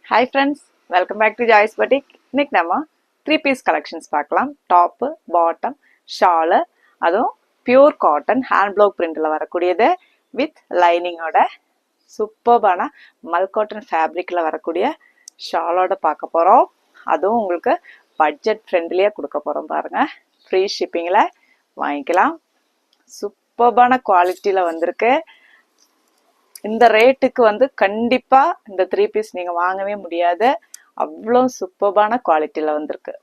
Hi friends, welcome back to Joy's Boutique. இன்னைக்கு நம்ம 3-piece collections பார்க்கலாம். டாப்பு, பாட்டம், ஷாலு, அதுவும் பியூர் காட்டன் ஹேண்ட் ப்ளாக் பிரிண்ட்ல வரக்கூடியது வித் லைனிங்கோட சூப்பர்பான மல் காட்டன் ஃபேப்ரிக்ல வரக்கூடிய ஷாலோட பார்க்க போறோம். அதுவும் உங்களுக்கு பட்ஜெட் ஃப்ரெண்ட்லியா கொடுக்க போறோம் பாருங்க. ஃப்ரீ ஷிப்பிங்ல வாங்கிக்கலாம். சூப்பர்பான குவாலிட்டியில வந்திருக்கு. இந்த ரேட்டுக்கு வந்து கண்டிப்பா இந்த 3-piece நீங்க வாங்கவே முடியாது. அவ்வளோ சூப்பர்பான குவாலிட்டியில வந்திருக்கு.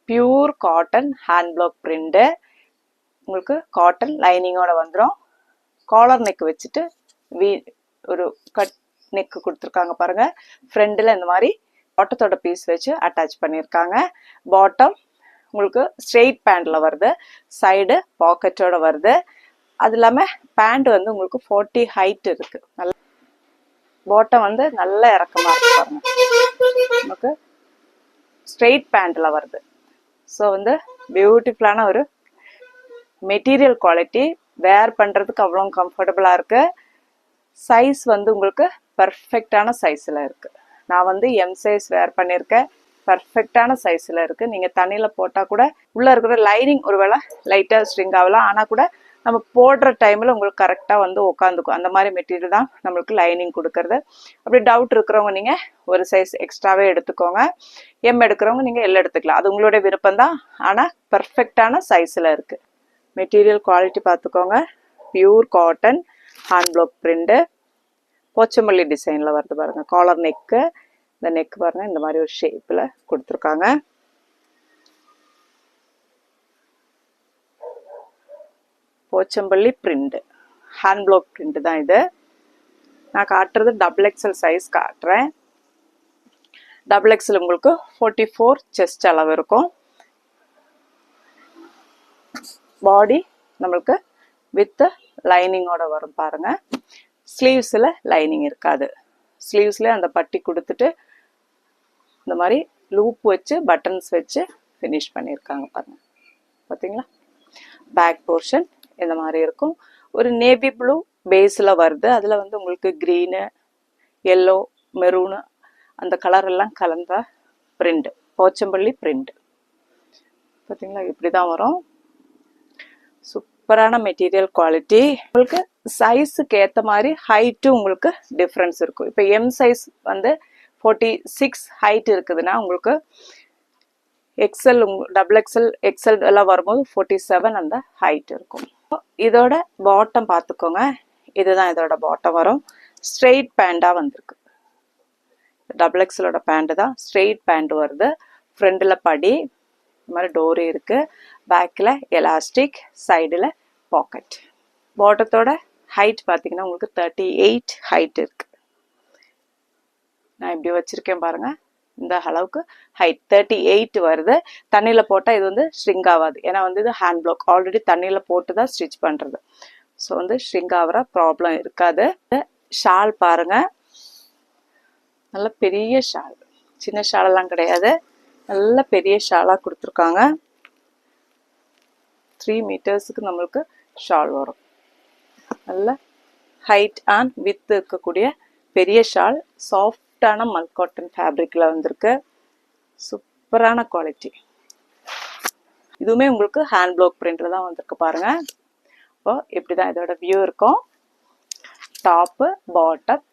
Pure cotton hand block print, உங்களுக்கு காட்டன் லைனிங்கோட வந்துடும். காலர் நெக் வச்சுட்டு ஒரு கட் நெக் கொடுத்துருக்காங்க பாருங்க. ஃப்ரண்ட்ல இந்த மாதிரி பாட்டத்தோட பீஸ் வச்சு அட்டாச் பண்ணியிருக்காங்க. பாட்டம் உங்களுக்கு ஸ்ட்ரெயிட் பேண்ட்ல வருது, சைடு பாக்கெட்டோட வருது. அது இல்லாமல் பேண்ட் வந்து உங்களுக்கு 40 ஹைட் இருக்கு. நல்ல பாட்டம் வந்து நல்ல இறக்கமா இருக்கு பாருங்க. நமக்கு ஸ்ட்ரெயிட் பேண்ட்ல வருது. ஸோ வந்து பியூட்டிஃபுல்லான ஒரு மெட்டீரியல் குவாலிட்டி, வேர் பண்றதுக்கு அவ்வளோ கம்ஃபர்டபுளா இருக்கு. சைஸ் வந்து உங்களுக்கு பர்ஃபெக்டான சைஸ்ல இருக்கு. நான் வந்து எம் சைஸ் வேர் பண்ணியிருக்கேன். பர்ஃபெக்டான சைஸ்ல இருக்கு. நீங்க தண்ணியில போட்டா கூட உள்ள இருக்கிற லைனிங் ஒருவேளை லைட்டா ஸ்ட்ரிங் ஆகலாம், ஆனா கூட நம்ம போடுற டைம்ல உங்களுக்கு கரெக்டா வந்து உட்காந்துக்கும். அந்த மாதிரி மெட்டீரியல் தான் நம்மளுக்கு லைனிங் கொடுக்கறது. அப்படி டவுட் இருக்கிறவங்க நீங்க ஒரு சைஸ் எக்ஸ்ட்ராவே எடுத்துக்கோங்க. எம் எடுக்கிறவங்க நீங்க எல் எடுத்துக்கலாம். அது உங்களுடைய விருப்பம் தான். ஆனா பர்ஃபெக்டான சைஸ்ல இருக்கு. மெட்டீரியல் குவாலிட்டி பார்த்துக்கோங்க. Pure cotton hand block print, Pochampally டிசைன்ல வருது பாருங்க. காலர் நெக்கு, இந்த நெக் பாருங்க இந்த மாதிரி ஒரு ஷேப்ல கொடுத்துருக்காங்க. Pochampally print, hand block print தான் இது. நான் காட்டுறது டபுள் எக்ஸல் சைஸ் காட்டுறேன். டபுள் எக்ஸல் உங்களுக்கு 44 செஸ்ட் அளவு இருக்கும். பாடி நம்மளுக்கு வித் லைனிங்கோட வரும் பாருங்க. ஸ்லீவ்ஸில் லைனிங் இருக்காது. ஸ்லீவ்ஸ்ல அந்த பட்டி கொடுத்துட்டு இந்த மாதிரி லூப் வச்சு பட்டன்ஸ் வச்சு ஃபினிஷ் பண்ணியிருக்காங்க பாருங்க. பார்த்தீங்களா? பேக் போர்ஷன் இந்த மாதிரி இருக்கும். ஒரு நேவி ப்ளூ பேஸில் வருது. அதில் வந்து உங்களுக்கு க்ரீனு, எல்லோ, மெரூனு அந்த கலர் எல்லாம் கலந்த பிரிண்ட், போச்சம்பள்ளி பிரிண்ட். பார்த்தீங்களா? இப்படி தான் வரும். சூப்பரான மெட்டீரியல் குவாலிட்டி. உங்களுக்கு சைஸுக்கு ஏற்ற மாதிரி ஹைட்டும் உங்களுக்கு டிஃப்ரென்ஸ் இருக்கும். இப்போ எம் சைஸ் வந்து 46 ஹைட் இருக்குதுன்னா உங்களுக்கு எக்ஸல், டபுள் எக்ஸல், எக்ஸல் எல்லாம் வரும்போது 47 அந்த ஹைட் இருக்கும். இதோட பாட்டம் பார்த்துக்கோங்க. இதுதான் இதோட பாட்டம் வரும். ஸ்ட்ரெயிட் பேண்டா வந்திருக்கு. டபுள் எக்ஸலோட பேண்ட் தான் ஸ்ட்ரெயிட் பேண்ட் வருது. ஃப்ரண்ட்ல படி இந்த மாதிரி டோர் இருக்கு. பேக்கில் எலாஸ்டிக், சைடில் பாக்கெட். பாட்டத்தோட ஹைட் பார்த்தீங்கன்னா உங்களுக்கு 38 ஹைட் இருக்கு. நான் இப்படி வச்சிருக்கேன் பாருங்க. இந்த அளவுக்கு ஹைட் 38 வருது. தண்ணியில் போட்டால் இது வந்து ஷ்ரிங்க் ஆகாது. ஏன்னா வந்து இது ஹேண்ட் ப்ளாக், ஆல்ரெடி தண்ணியில் போட்டு தான் ஸ்டிச் பண்ணுறது. ஸோ வந்து ஷ்ரிங்க் ஆகிற ப்ராப்ளம் இருக்காது. ஷால் பாருங்க, நல்ல பெரிய ஷால், சின்ன ஷாலெல்லாம் கிடையாது. நல்ல பெரிய ஷாலாக கொடுத்துருக்காங்க. 3 மீட்டர்ஸுக்கு நம்மளுக்கு ஷால் வரும். நல்ல ஹைட் அண்ட் வித் இருக்கக்கூடிய பெரிய ஷால். சாஃப்டான மல் காட்டன் ஃபேப்ரிக்ல வந்திருக்கு. சூப்பரான குவாலிட்டி. இதுவுமே உங்களுக்கு ஹேண்ட் ப்ளாக் பிரிண்ட்ல தான் வந்திருக்கு பாருங்க. இப்போ இப்படிதான் இதோட வியூ இருக்கும். Top, bottom,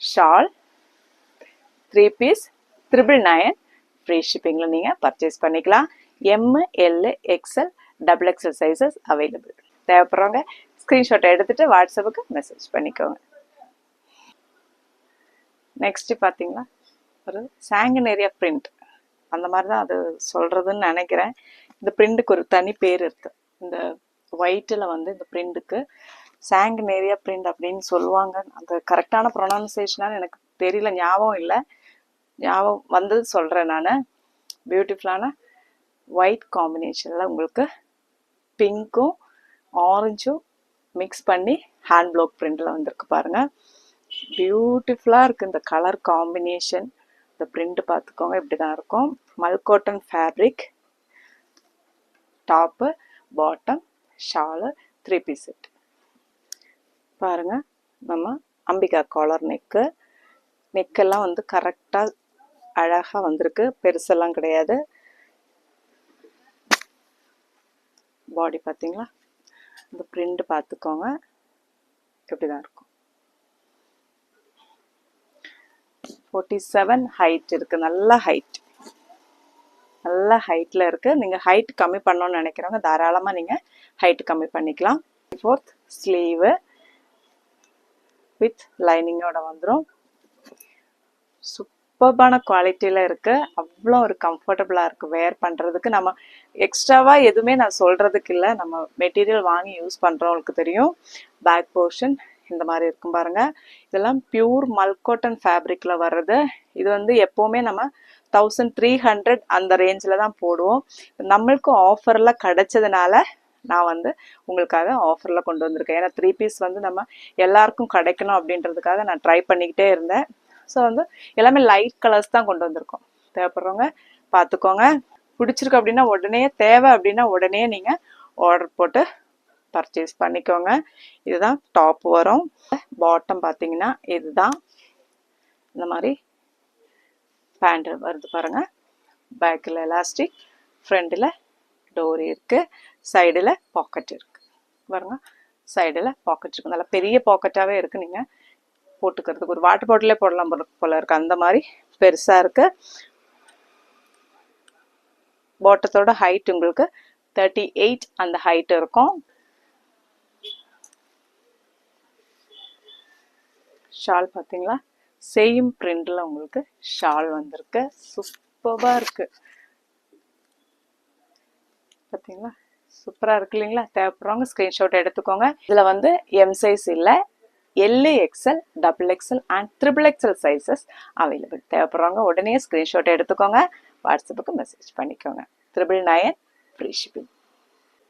shawl, 3-piece 999 free ஷிப்பிங்ல நீங்க பர்ச்சேஸ் பண்ணிக்கலாம். M, L, XL, double XL sizes available. தேவைப்படுறவங்க ஸ்கிரீன்ஷாட் எடுத்துட்டு வாட்ஸ்அப்புக்கு மெசேஜ் பண்ணிக்கோங்க. நெக்ஸ்ட் பார்த்தீங்களா, ஒரு சாங்கனேரியா பிரிண்ட், அந்த மாதிரி தான் அது சொல்றதுன்னு நினைக்கிறேன். இந்த பிரிண்ட்டுக்கு ஒரு தனி பேர் இருக்கு. இந்த ஒயிட்டில் வந்து இந்த பிரிண்ட்டுக்கு சாங்கனேரியா பிரிண்ட் அப்படின்னு சொல்லுவாங்க. அந்த கரெக்டான ப்ரொனன்சியேஷனான்னு எனக்கு தெரியல, ஞாபகம் இல்லை. ஞாபகம் வந்தது சொல்கிறேன் நான். பியூட்டிஃபுல்லான ஒயிட் காம்பினேஷனில் உங்களுக்கு பிங்க்கும் ஆரஞ்சும் மிக்ஸ் பண்ணி ஹேண்ட் ப்ளாக் பிரிண்டில் வந்திருக்கு பாருங்கள். பியூட்டிஃபுல்லாக இருக்குது இந்த கலர் காம்பினேஷன். இந்த பிரிண்ட் பார்த்துக்கோங்க, இப்படி தான் இருக்கும். Mul cotton fabric. Top, bottom, shawl, 3-piece set பாருங்கள். நம்ம அம்பிகா காலர் நெக்கு, நெக்கெல்லாம் வந்து கரெக்டாக அழகா வந்திருக்கு, பெருசெல்லாம் கிடையாது. பாடி பார்த்தீங்களா, இந்த பிரிண்ட் பார்த்துக்கோங்க இப்படிதான் இருக்கும். 47 ஹைட் இருக்கு, நல்ல ஹைட், நல்ல ஹைட்ல இருக்கு. நீங்க ஹைட் கம்மி பண்ணணும்னு நினைக்கிறவங்க தாராளமா நீங்க ஹைட் கம்மி பண்ணிக்கலாம். 4th ஸ்லீவ் வித் லைனிங்கோட வந்துடும். சூப்பர்பான குவாலிட்டியில இருக்கு, அவ்வளோ ஒரு கம்ஃபர்டபுளா இருக்கு வேர் பண்றதுக்கு. நம்ம எக்ஸ்ட்ராவா எதுவுமே நான் சொல்றதுக்கு இல்லை, நம்ம மெட்டீரியல் வாங்கி யூஸ் பண்றவங்களுக்கு தெரியும். பேக் போர்ஷன் இந்த மாதிரி இருக்கும் பாருங்க. இதெல்லாம் பியூர் மல்கோட்டன் ஃபேப்ரிக்ல வர்றது. இது வந்து எப்பவுமே நம்ம 1300 அந்த ரேஞ்சில் தான் போடுவோம். நம்மளுக்கு ஆஃபர்ல கிடைச்சதுனால நான் வந்து உங்களுக்காக ஆஃபர்ல கொண்டு வந்திருக்கேன். ஏன்னா 3 பீஸ் வந்து நம்ம எல்லாருக்கும் கிடைக்கணும் அப்படின்றதுக்காக நான் ட்ரை பண்ணிக்கிட்டே இருந்தேன். ஸோ வந்து எல்லாமே லைட் கலர்ஸ் தான் கொண்டு வந்திருக்கோம். தேவைப்படுறவங்க பார்த்துக்கோங்க. பிடிச்சிருக்கு அப்படின்னா உடனே, தேவை அப்படின்னா உடனே நீங்கள் ஆர்டர் போட்டு பர்ச்சேஸ் பண்ணிக்கோங்க. இதுதான் டாப் வரும். பாட்டம் பார்த்தீங்கன்னா இதுதான், இந்த மாதிரி பேண்ட் வருது பாருங்க. பேக்கில் எலாஸ்டிக், ஃப்ரண்டில் டோரி இருக்கு, சைடில் பாக்கெட் இருக்கு பாருங்க. சைடில் பாக்கெட் இருக்கு, நல்லா பெரிய பாக்கெட்டாகவே இருக்கு. நீங்கள் போட்டுக்கிறதுக்கு ஒரு வாட்டர் பாட்டிலே போடலாம் போல இருக்கு, அந்த மாதிரி பெருசா இருக்கு. பாட்டத்தோட ஹைட் உங்களுக்கு 38 அந்த ஹைட் இருக்கும். ஷால் பார்த்தீங்களா, சேம் பிரிண்ட்ல உங்களுக்கு ஷால் வந்திருக்கு. சூப்பரா இருக்கு பார்த்தீங்களா, சூப்பரா இருக்கு இல்லைங்களா? தேவைப்படுறவங்க ஸ்கிரீன்ஷாட் எடுத்துக்கோங்க. இதுல வந்து எம் சைஸ் இல்லை, L, XL, double XL and triple XL sizes available. தேவைப்படுறவங்க உடனே ஸ்கிரீன்ஷாட் எடுத்துக்கோங்க, வாட்ஸ்அப்புக்கு மெசேஜ் பண்ணிக்கோங்க. 999 ஃப்ரீ ஷிப்பிங்.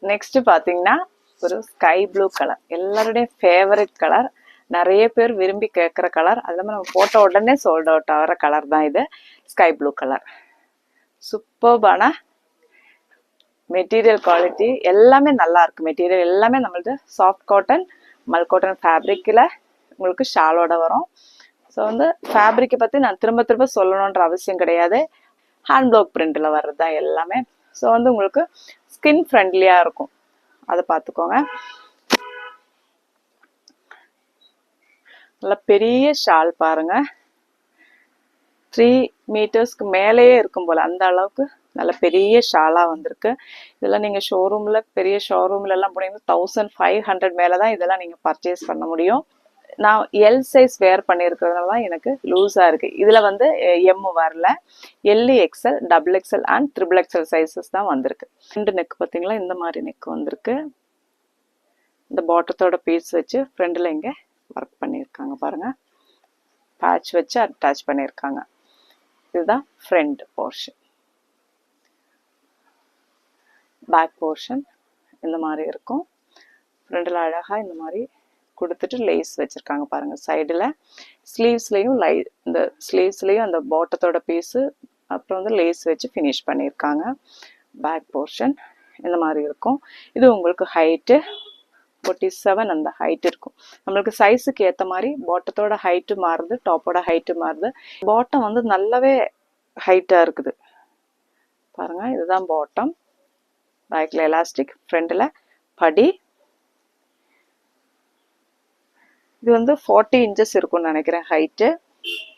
நெக்ஸ்ட் பார்த்தீங்கன்னா ஒரு ஸ்கை ப்ளூ கலர், எல்லாருடைய ஃபேவரட் கலர், நிறைய பேர் விரும்பி கேட்குற கலர். அது இல்லாமல் நம்ம போட்ட உடனே சோல்ட் அவுட் ஆகிற கலர் தான் இது, ஸ்கை ப்ளூ கலர். சூப்பர்பான மெட்டீரியல் குவாலிட்டி எல்லாமே நல்லா இருக்கு. மெட்டீரியல் எல்லாமே நம்மளது சாஃப்ட் காட்டன், மல்கோட்டன் ஃபேப்ரிக்கில் உங்களுக்கு ஷாலோட வரும். ஸோ வந்து ஃபேப்ரிக்கை பற்றி நான் திரும்ப திரும்ப சொல்லணுன்ற அவசியம் கிடையாது. ஹேண்ட் பிளாக் பிரிண்டில் வர்றது தான் எல்லாமே. ஸோ வந்து உங்களுக்கு ஸ்கின் ஃப்ரெண்ட்லியாக இருக்கும், அதை பார்த்துக்கோங்க. நல்ல பெரிய ஷால் பாருங்க, 3 மீட்டர்ஸ்க்கு மேலேயே இருக்கும் போல, அந்த அளவுக்கு நல்ல பெரிய ஷாலா வந்திருக்கு. இதெல்லாம் நீங்க ஷோரூம்ல, பெரிய ஷோரூம்ல எல்லாம் போனீங்கன்னா 1500 மேலதான் இதெல்லாம் நீங்க பர்ச்சேஸ் பண்ண முடியும். நான் எல் சைஸ் வேர் பண்ணியிருக்கிறதுனால தான் எனக்கு லூஸா இருக்கு. இதுல வந்து எம் வரல, L, XL, double XL and triple XL sizes தான் வந்திருக்கு. 2 நெக் பார்த்தீங்களா, இந்த மாதிரி நெக் வந்திருக்கு. இந்த பாட்டத்தோட பீஸ் வச்சு ஃப்ரண்ட்ல இங்க ஒர்க் பண்ணியிருக்காங்க பாருங்க, பேட்ச் வச்சு அட்டாச் பண்ணியிருக்காங்க. இதுதான் ஃப்ரண்ட் போர்ஷன். பேக் போர்ஷன் இந்த மாதிரி இருக்கும். ஃப்ரண்டில் அழகா இந்த மாதிரி கொடுத்துட்டு லேஸ் வச்சிருக்காங்க பாருங்க. சைடில் ஸ்லீவ்ஸ்லையும் இந்த ஸ்லீவ்ஸ்லையும் அந்த பாட்டத்தோட பீஸு, அப்புறம் வந்து லேஸ் வச்சு ஃபினிஷ் பண்ணியிருக்காங்க. பேக் போர்ஷன் இந்த மாதிரி இருக்கும். இது உங்களுக்கு ஹைட்டு 47 அந்த ஹைட் இருக்கும். நம்மளுக்கு சைஸுக்கு ஏற்ற மாதிரி பாட்டத்தோட ஹைட்டு மாறுது, டாப்போட ஹைட்டு மாறுது. பாட்டம் வந்து நல்லாவே ஹைட்டாக இருக்குது பாருங்க. இதுதான் பாட்டம். பேக்கில் எலாஸ்டிக், ஃப்ரண்டில் படி. இது வந்து 40 இன்ச்சஸ் இருக்கும்னு நினைக்கிறேன் ஹைட்டு.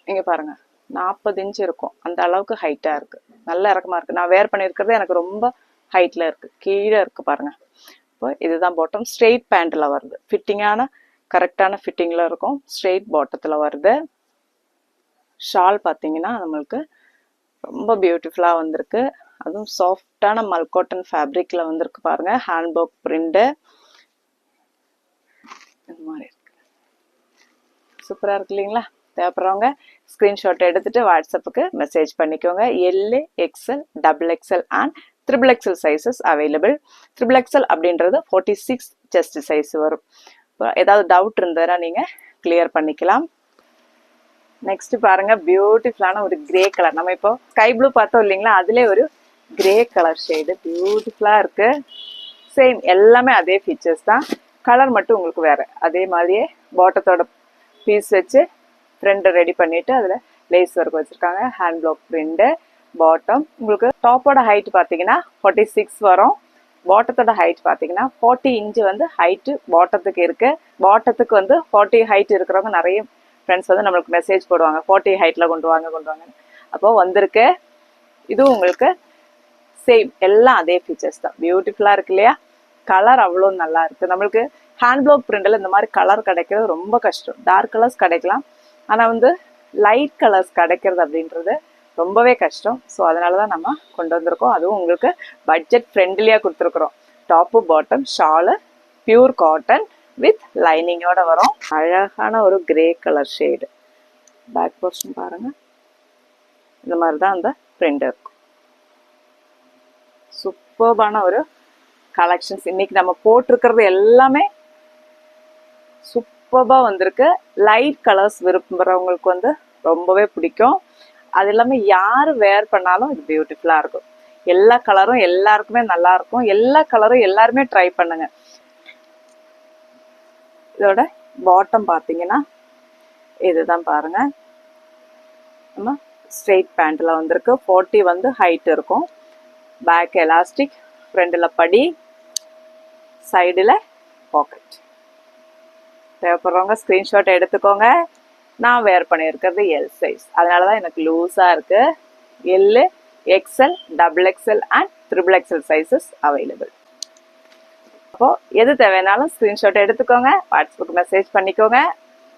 இங்கே பாருங்க 40 இன்ச் இருக்கும், அந்த அளவுக்கு ஹைட்டாக இருக்கு, நல்ல இறக்கமாக இருக்கு. நான் வேர் பண்ணியிருக்கிறது எனக்கு ரொம்ப ஹைட்டில் இருக்கு, கீழே இருக்கு பாருங்க. இப்போ இதுதான் பாட்டம். ஸ்ட்ரெயிட் பேண்ட்ல வருது, ஃபிட்டிங்கான கரெக்டான ஃபிட்டிங்ல இருக்கும், ஸ்ட்ரெயிட் பாட்டத்தில் வருது. ஷால் பார்த்தீங்கன்னா நம்மளுக்கு ரொம்ப பியூட்டிஃபுல்லாக வந்திருக்கு. அதுவும் சாஃப்டான மல்காட்டன் ஃபேப்ரிக்ல வந்திருக்கு பாருங்க. ஹேண்ட் ஒர்க் பிரிண்ட் இந்த மாதிரி இருக்கு, சூப்பரா இருக்கு இல்லைங்களா? தேவைப்படுறவங்க ஸ்கிரீன்ஷாட் எடுத்துட்டு வாட்ஸ்அப்புக்கு மெசேஜ் பண்ணிக்கோங்க. L, XL, double XL and triple XL sizes available. Triple XL அப்படின்றது 46 செஸ்ட் சைஸ் வரும். ஏதாவது டவுட் இருந்ததுன்னா நீங்க கிளியர் பண்ணிக்கலாம். நெக்ஸ்ட் பாருங்க, பியூட்டிஃபுல்லான ஒரு கிரே கலர். நம்ம இப்போ ஸ்கை ப்ளூ பார்த்தோம் இல்லைங்களா, அதுல ஒரு கிரே கலர் ஷேடு பியூட்டிஃபுல்லா இருக்கு. சேம் எல்லாமே அதே ஃபீச்சர்ஸ் தான், கலர் மட்டும் உங்களுக்கு வேற. அதே மாதிரியே பாட்டத்தோட பீஸ் வச்சு ஃப்ரண்ட் ரெடி பண்ணிட்டு அதுல லேஸ் ஒர்க் வச்சுருக்காங்க. Hand black print. பாட்டம் உங்களுக்கு டாப்போட ஹைட் பார்த்தீங்கன்னா 46 வரும். பாட்டத்தோட ஹைட் பார்த்தீங்கன்னா 40 இன்ச்சு வந்து ஹைட்டு பாட்டத்துக்கு இருக்குது. பாட்டத்துக்கு வந்து 40 ஹைட் இருக்கிறவங்க நிறைய ஃப்ரெண்ட்ஸ் வந்து நம்மளுக்கு மெசேஜ் போடுவாங்க 40 ஹைட்டில் கொண்டு வாங்க. அப்போது வந்திருக்கு. இதுவும் உங்களுக்கு சேம் எல்லாம் அதே ஃபீச்சர்ஸ் தான். பியூட்டிஃபுல்லாக இருக்கு இல்லையா? கலர் அவ்வளோ நல்லா இருக்குது. நம்மளுக்கு ஹேண்ட் பிளாக் பிரிண்டில் இந்த மாதிரி கலர் கிடைக்கிறது ரொம்ப கஷ்டம். டார்க் கலர்ஸ் கிடைக்கலாம், ஆனால் வந்து லைட் கலர்ஸ் கிடைக்கிறது அப்படின்றது ரொம்பவே கஷ்டம். ஸோ அதனால தான் நம்ம கொண்டு வந்திருக்கோம். அதுவும் உங்களுக்கு பட்ஜெட் ஃப்ரெண்ட்லியாக கொடுத்துருக்குறோம். Top bottom shawl pure cotton with லைனிங்கோட வரும். அழகான ஒரு grey colour shade. Back portion பாருங்கள், இந்த மாதிரி தான் அந்த பிரிண்ட் இருக்கும். சூப்பர்பான ஒரு கலெக்ஷன்ஸ் இன்னைக்கு நம்ம போட்டிருக்கிறது எல்லாமே சூப்பராக வந்திருக்கு. லைட் கலர்ஸ் விரும்புகிறவங்களுக்கு வந்து ரொம்பவே பிடிக்கும். அது இல்லாமல் யார் வேர் பண்ணாலும் இது பியூட்டிஃபுல்லாக இருக்கும். எல்லா கலரும் எல்லாருக்குமே நல்லா இருக்கும். எல்லா கலரும் எல்லாருமே ட்ரை பண்ணுங்க. இதோட பாட்டம் பார்த்தீங்கன்னா இதுதான் பாருங்க. நம்ம ஸ்ட்ரெயிட் பேண்ட்ல வந்திருக்கு. 40 வந்து ஹைட் இருக்கும். பேக் எலாஸ்டிக், ஃப்ரண்டில் படி, சைடில் பாக்கெட். தேவைப்படுறவங்க ஸ்க்ரீன்ஷாட் எடுத்துக்கோங்க. நான் வேர் பண்ணியிருக்கிறது எல் சைஸ், அதனால தான் எனக்கு லூஸாக இருக்குது. L, XL, XXL and XXL sizes available. அப்போது எது தேவைனாலும் ஸ்க்ரீன்ஷாட் எடுத்துக்கோங்க. வாட்ஸ்அப்புக்கு மெசேஜ் பண்ணிக்கோங்க.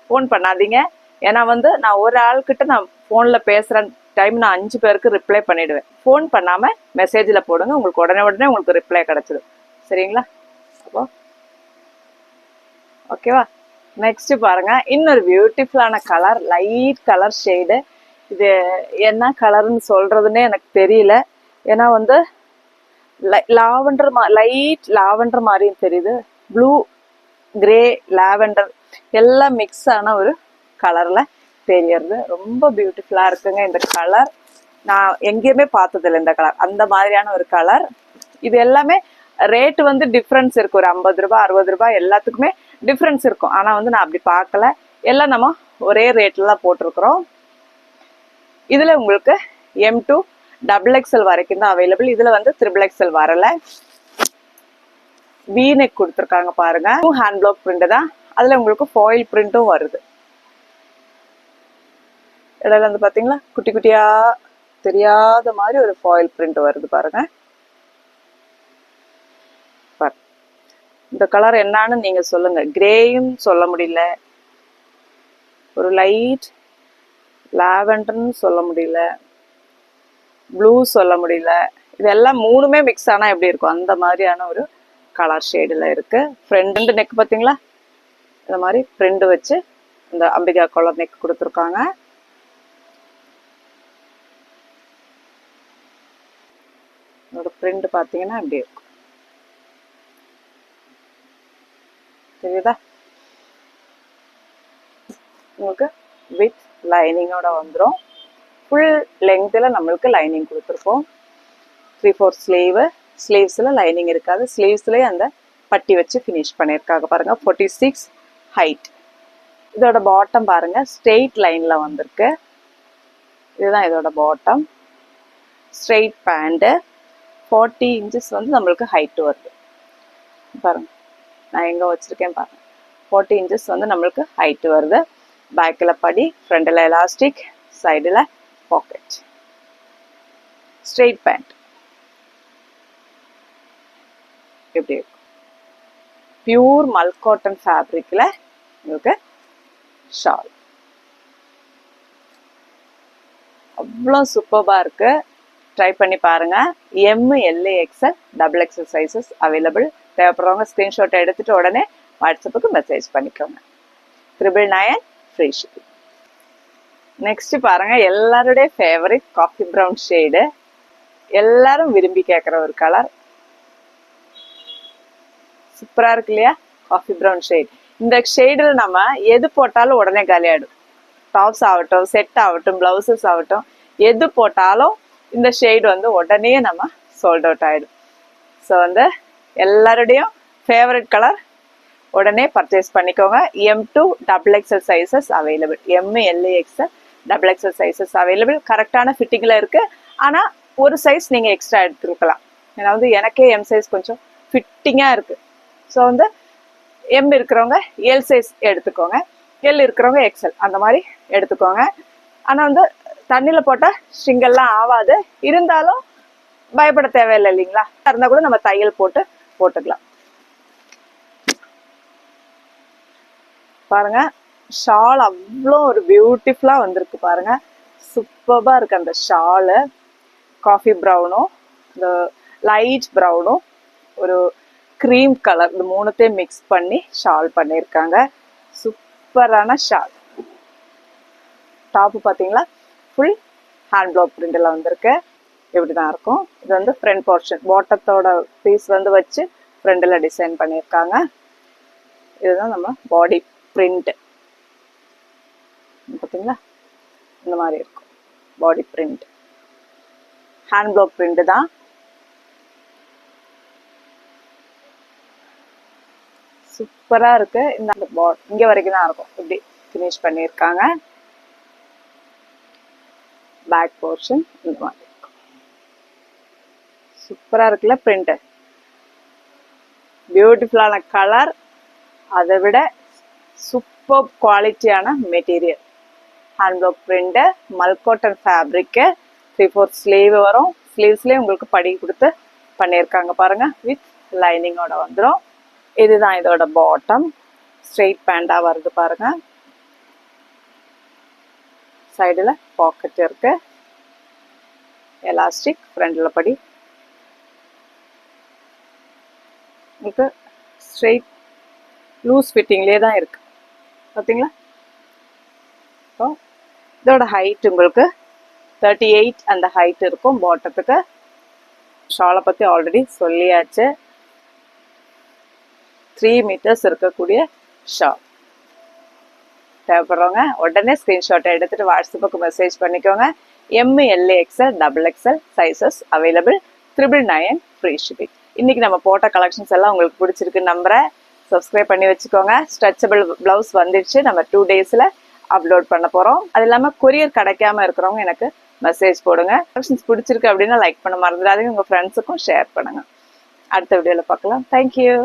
ஃபோன் பண்ணாதீங்க. ஏன்னா வந்து நான் ஒரு ஆள்கிட்ட நான் ஃபோனில் பேசுகிற டைம் நான் 5 பேருக்கு ரிப்ளை பண்ணிவிடுவேன். ஃபோன் பண்ணாமல் மெசேஜில் போடுங்க, உங்களுக்கு உடனே உங்களுக்கு ரிப்ளை கிடச்சிடும். சரிங்களா? அப்போ ஓகேவா? நெக்ஸ்ட் பாருங்க, இன்னொரு பியூட்டிஃபுல்லான கலர், லைட் கலர் ஷேடு. இது என்ன கலர்னு சொல்றதுன்னே எனக்கு தெரியல. ஏன்னா வந்து லாவெண்டர் லைட் லாவெண்டர் மாதிரியும் தெரியுது. ப்ளூ, கிரே, லாவெண்டர் எல்லாம் மிக்ஸ் ஆன ஒரு கலர்ல தெரியறது. ரொம்ப பியூட்டிஃபுல்லா இருக்குங்க இந்த கலர். நான் எங்கேயுமே பார்த்ததில்லை இந்த கலர். அந்த மாதிரியான ஒரு கலர். இது எல்லாமே ரேட் வந்து டிஃப்ரென்ஸ் இருக்கு. ஒரு 50 ரூபாய் 60 ரூபாய் எல்லாத்துக்குமே டிஃப்ரென்ஸ் இருக்கும். ஆனால் வந்து நான் அப்படி பார்க்கல. எல்லாம் நம்ம ஒரே ரேட்ல தான் போட்டிருக்கிறோம். இதில் உங்களுக்கு M2 XXL வரைக்கும் தான் அவைலபிள். இதில் வந்து XXL வரலை. வி நெக் கொடுத்துருக்காங்க பாருங்க. ஹேண்ட் பிளாக் பிரிண்ட் தான். அதில் உங்களுக்கு ஃபாயில் பிரிண்ட்டும் வருது. இடையில வந்து பார்த்தீங்களா குட்டி குட்டியா தெரியாத மாதிரி ஒரு ஃபாயில் பிரிண்ட் வருது பாருங்க. இந்த கலர் என்னன்னு நீங்க சொல்லுங்க. கிரேயும் சொல்ல முடியல, ஒரு லைட் லாவெண்டர்னு சொல்ல முடியல, ப்ளூ சொல்ல முடியல. இதெல்லாம் மூணுமே மிக்ஸ் ஆனா எப்படி இருக்கும் அந்த மாதிரியான ஒரு கலர் ஷேடில் இருக்கு. ஃப்ரண்ட் நெக் பார்த்தீங்களா, இந்த மாதிரி பிரிண்ட் வச்சு இந்த அம்பிகா கலர் நெக் கொடுத்துருக்காங்க. இதோட பிரிண்ட் பார்த்தீங்கன்னா இப்படி இருக்கும். தெரியுதா? உங்களுக்கு வித் லைனிங்கோட வந்துடும். ஃபுல் லெங்க்த்தில் நம்மளுக்கு லைனிங் கொடுத்துருக்கோம். 3/4 ஸ்லீவு. ஸ்லீவ்ஸில் லைனிங் இருக்காது. ஸ்லீவ்ஸ்லேயே அந்த பட்டி வச்சு ஃபினிஷ் பண்ணியிருக்காங்க பாருங்கள். 46 ஹைட். இதோட பாட்டம் பாருங்கள், ஸ்ட்ரெயிட் லைனில் வந்திருக்கு. இதுதான் இதோட பாட்டம். Straight pant. 40 இன்ச்சஸ் வந்து நம்மளுக்கு ஹைட்டு வருது பாருங்கள். நான் எங்கே வச்சுருக்கேன் பாருங்கள். 40 இன்ச்சஸ் வந்து நம்மளுக்கு ஹைட்டு வருது. பேக்கில் படி, ஃப்ரண்டில் எலாஸ்டிக், சைடில் பாக்கெட். ஸ்ட்ரெயிட் பேண்ட் எப்படி இருக்கும்? பியூர் மல் காட்டன் ஃபேப்ரிக்கில் உங்களுக்கு ஷால். அவ்வளோ சூப்பராக இருக்குது. ட்ரை பண்ணி பாருங்கள். M, L, XL, XXL sizes available. தேவைப்படுறவங்க ஸ்க்ரீன்ஷாட் எடுத்துகிட்டு உடனே வாட்ஸ்அப்புக்கு மெசேஜ் பண்ணிக்கோங்க. 999 ஃப்ரீ ஷிப்பிங். நெக்ஸ்ட் பாருங்கள், எல்லாருடைய ஃபேவரட் காஃபி ப்ரௌன் ஷேடு. எல்லாரும் விரும்பி கேட்குற ஒரு கலர். சூப்பராக இருக்கு இல்லையா? Coffee brown shade. இந்த ஷேடில் நம்ம எது போட்டாலும் உடனே காலியாகிடும். டாப்ஸ் ஆகட்டும், செட் ஆகட்டும், ப்ளவுசஸ் ஆகட்டும், எது போட்டாலும் இந்த ஷேடு வந்து உடனே நம்ம சோல்ட் அவுட் ஆகிடும். ஸோ வந்து எல்லாருடையும் ஃபேவரட் கலர். உடனே பர்ச்சேஸ் பண்ணிக்கோங்க. M2 XXL sizes available. M, L, XL double XL sizes available. கரெக்டான ஃபிட்டிங்கில் இருக்குது. ஆனால் ஒரு சைஸ் நீங்கள் எக்ஸ்ட்ரா எடுத்துருக்கலாம். ஏன்னா வந்து எனக்கே எம் சைஸ் கொஞ்சம் ஃபிட்டிங்காக இருக்குது. ஸோ வந்து எம் இருக்கிறவங்க எல் சைஸ் எடுத்துக்கோங்க, எல் இருக்கிறவங்க எக்ஸல் அந்த மாதிரி எடுத்துக்கோங்க. ஆனால் வந்து தண்ணியில் போட்டால் ஸ்ட்ரிங்கெல்லாம் ஆகாது. இருந்தாலும் பயப்பட தேவையில்லை இல்லைங்களா? இருந்தால் கூட நம்ம தையல் போட்டுக்கலாம். பாருங்க, ஷால் அவ்வளோ ஒரு பியூட்டிஃபுல்லாக வந்திருக்கு பாருங்க. சூப்பராக இருக்கு அந்த ஷாலு. காஃபி ப்ரௌனும் இந்த லைட் ப்ரௌனும் ஒரு க்ரீம் கலர், இந்த மூணுத்தையும் மிக்ஸ் பண்ணி ஷால் பண்ணியிருக்காங்க. சூப்பரான ஷால். டாப்பு பார்த்தீங்களா, ஃபுல் ஹேண்ட் பிளாக் பிரிண்டில் வந்திருக்கு. இப்படி தான் இருக்கும். இது வந்து ஃப்ரண்ட் போர்ஷன், பாட்டத்தோட பீஸ் வந்து வச்சு ஃப்ரண்டில் டிசைன் பண்ணியிருக்காங்க. இதுதான் நம்ம பாடி பிரிண்ட். பார்த்தீங்களா, இந்த மாதிரி இருக்கும் பாடி பிரிண்ட். ஹேண்ட் பிளாக் பிரிண்ட் தான். சூப்பராக இருக்கு. இந்த இங்கே வரைக்கும் தான் இருக்கும். இப்படி ஃபினிஷ் பண்ணியிருக்காங்க. பேக் போர்ஷன் இந்த மாதிரி இருக்கும். சூப்பராக இருக்குல்ல பிரிண்ட். பியூட்டிஃபுல்லான கலர், அதை விட சூப்பர் குவாலிட்டியான material. Hand block print, mul cotton fabric, 3/4 sleeve வரும். ஸ்லீவ்ஸ்லேயே உங்களுக்கு படி கொடுத்து பண்ணியிருக்காங்க பாருங்க. வித் லைனிங்கோட வந்துடும். இதுதான் இதோட பாட்டம். ஸ்ட்ரெயிட் பேண்டாக வருது பாருங்க. சைடில் பாக்கெட் இருக்கு. எலாஸ்டிக், ஃப்ரண்டில் படி. உங்களுக்கு ஸ்ட்ரெயிட் லூஸ் ஃபிட்டிங்லேயே தான் இருக்கு. பார்த்தீங்களா? ஸோ இதோட ஹைட் உங்களுக்கு 38 அந்த ஹைட் இருக்கும் பாட்டத்துக்கு. ஷாலை பற்றி ஆல்ரெடி சொல்லியாச்சு. 3 மீட்டர்ஸ் இருக்கக்கூடிய ஷால். தேவைப்படுறவங்க உடனே ஸ்க்ரீன்ஷாட்டை எடுத்துகிட்டு வாட்ஸ்அப்புக்கு மெசேஜ் பண்ணிக்கோங்க. M L XL double XL sizes available. 999 free shipping. இன்னைக்கு நம்ம போட்ட கலெக்ஷன்ஸ் எல்லாம் உங்களுக்கு பிடிச்சிருக்குன்னு நம்புறேன். சப்ஸ்கிரைப் பண்ணி வச்சுக்கோங்க. ஸ்ட்ரெச்சபிள் ப்ளவுஸ் வந்துடுச்சு. நம்ம 2 டேஸில் அப்லோட் பண்ண போகிறோம். அது இல்லாமல் கொரியர் கிடைக்காம இருக்கிறவங்க எனக்கு மெசேஜ் போடுங்க. கலெக்ஷன்ஸ் பிடிச்சிருக்கு அப்படின்னா லைக் பண்ண மறந்துடாதீங்க. உங்கள் ஃப்ரெண்ட்ஸுக்கும் ஷேர் பண்ணுங்கள். அடுத்த வீடியோவில் பார்க்கலாம். தேங்க்யூ.